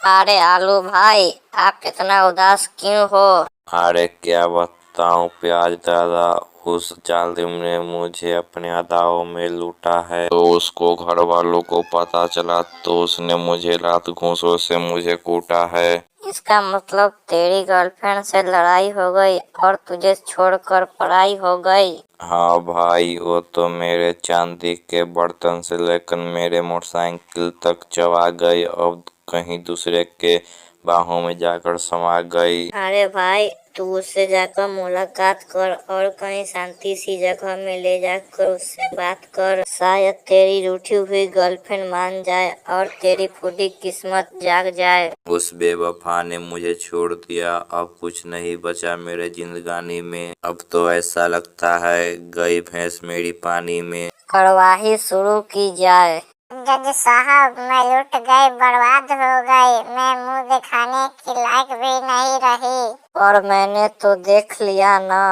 अरे आलू भाई, आप इतना उदास क्यों हो? अरे क्या बताऊं प्याज दादा, उस जालिम ने मुझे अपने अदाओं में लूटा है। तो उसको घर वालों को पता चला तो उसने मुझे रात घूंसों से मुझे कूटा है। इसका मतलब तेरी गर्लफ्रेंड से लड़ाई हो गई और तुझे छोड़कर पराई हो गई। हाँ भाई, वो तो मेरे चांदी के बर्तन से लेकर मेरे मोटरसाइकिल तक चबा गई और कहीं दूसरे के बाहों में जाकर समा गई। अरे भाई, तू उससे जाकर मुलाकात कर और कहीं शांति सी जगह में ले जाकर उससे बात कर। शायद तेरी रूठी हुई गर्लफ्रेंड मान जाए और तेरी फूटी किस्मत जाग जाए। उस बेवफा ने मुझे छोड़ दिया, अब कुछ नहीं बचा मेरे जिंदगानी में। अब तो ऐसा लगता है गई भैंस मेरी पानी में। कार्यवाही शुरू की जाए। जज साहब, मैं लुट गई, बर्बाद हो गई, मैं मुंह दिखाने की लायक भी नहीं रही। और मैंने तो देख लिया ना।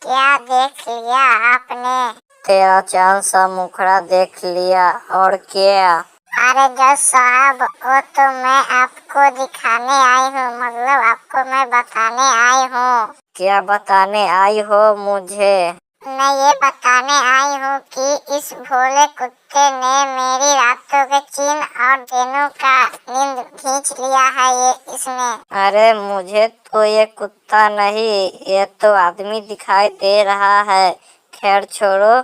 क्या देख लिया आपने? तेरा चांद सा मुखड़ा देख लिया। और क्या? अरे जज साहब, वो तो मैं आपको दिखाने आई हूँ, मतलब आपको मैं बताने आई हूँ। क्या बताने आई हो मुझे? मैं ये बताने आई हूँ कि इस भोले कुत्ते ने मेरी रातों के चिन्ह और दिनों का नींद खींच लिया है ये इसने। अरे मुझे तो ये कुत्ता नहीं, ये तो आदमी दिखाई दे रहा है। खैर छोड़ो,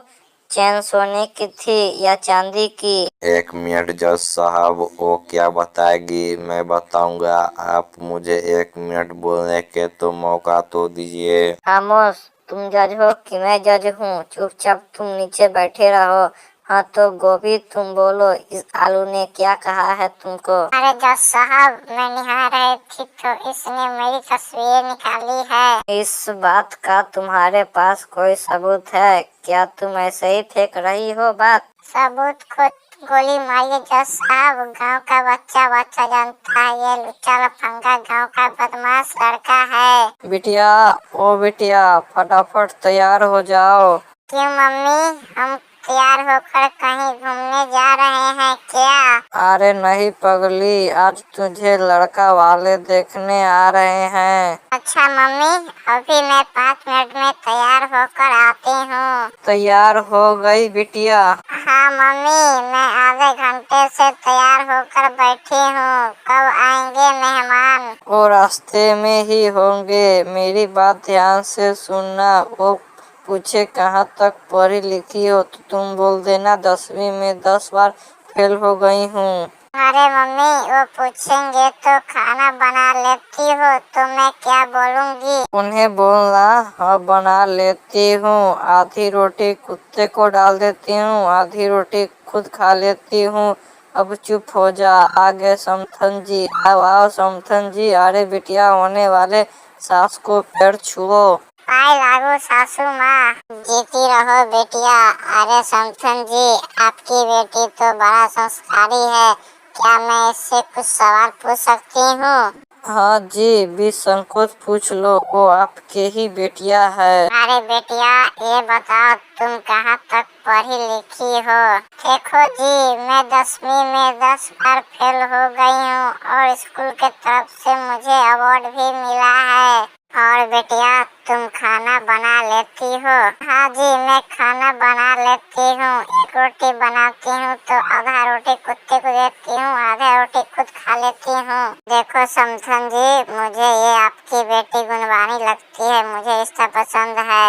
चैन सोने की थी या चांदी की? एक मिनट जज साहब, वो क्या बताएगी मैं बताऊंगा। आप मुझे 1 मिनट बोलने के तो मौका तो दीजिए। खामोश, तुम जज हो कि मैं जज हूँ? चुपचाप तुम नीचे बैठे रहो। हाँ तो गोभी, तुम बोलो, इस आलू ने क्या कहा है तुमको? अरे जज साहब, मैं निहार रही थी तो इसने मेरी तस्वीर निकाली है। इस बात का तुम्हारे पास कोई सबूत है क्या? तुम ऐसे ही फेंक रही हो बात? सबूत को गोली मारिए जज साहब, गांव का बच्चा बच्चा जानता है ये लुच्चा लफंगा गांव का बदमाश लड़का है। बिटिया, ओ बिटिया, फटाफट तैयार हो जाओ। क्यों मम्मी, हम तैयार होकर कहीं घूमने जा रहे हैं क्या? अरे नहीं पगली, आज तुझे लड़का वाले देखने आ रहे हैं। अच्छा मम्मी, अभी मैं 5 मिनट में तैयार होकर आती हूँ। तैयार हो गई बिटिया? हाँ मम्मी, मैं आधे घंटे से तैयार होकर बैठी हूँ, कब आएंगे मेहमान? वो रास्ते में ही होंगे। मेरी बात ध्यान से सुनना। वो पूछे कहाँ तक पढ़ी लिखी हो तो तुम बोल देना 10वीं में 10 बार फेल हो गई हूँ। अरे मम्मी, वो पूछेंगे तो खाना बना लेती हो तो मैं क्या बोलूँगी? उन्हें बोलना, हाँ बना लेती हूँ। आधी रोटी कुत्ते को डाल देती हूँ, आधी रोटी खुद खा लेती हूँ। अब चुप हो जा। आगे समथन जी, आओ आओ समथन जी। अरे बिटिया होने वाले, सास को पैर छुओ। पाए लागू सासू माँ। जीती रहो बेटिया। अरे समथन जी, आपकी बेटी तो बड़ा संस्कारी है, क्या मैं इससे कुछ सवाल पूछ सकती हूँ? हाँ जी, भी संकोच पूछ लो, वो आपके ही बेटिया है। अरे बेटिया, ये बताओ तुम कहाँ तक पढ़ी लिखी हो? देखो जी, मैं 10वीं में 10 बार फेल हो गई हूँ और स्कूल के तरफ से मुझे अवार्ड भी मिला है। और बेटिया, तुम खाना बना लेती हो? हाँ जी, मैं खाना बना लेती हूँ। एक रोटी बनाती हूँ तो आधा रोटी कुत्ते को देती हूँ, आधा रोटी खुद खा लेती हूँ। देखो समथन जी, मुझे ये आपकी बेटी गुणवानी लगती है, मुझे इसका पसंद है।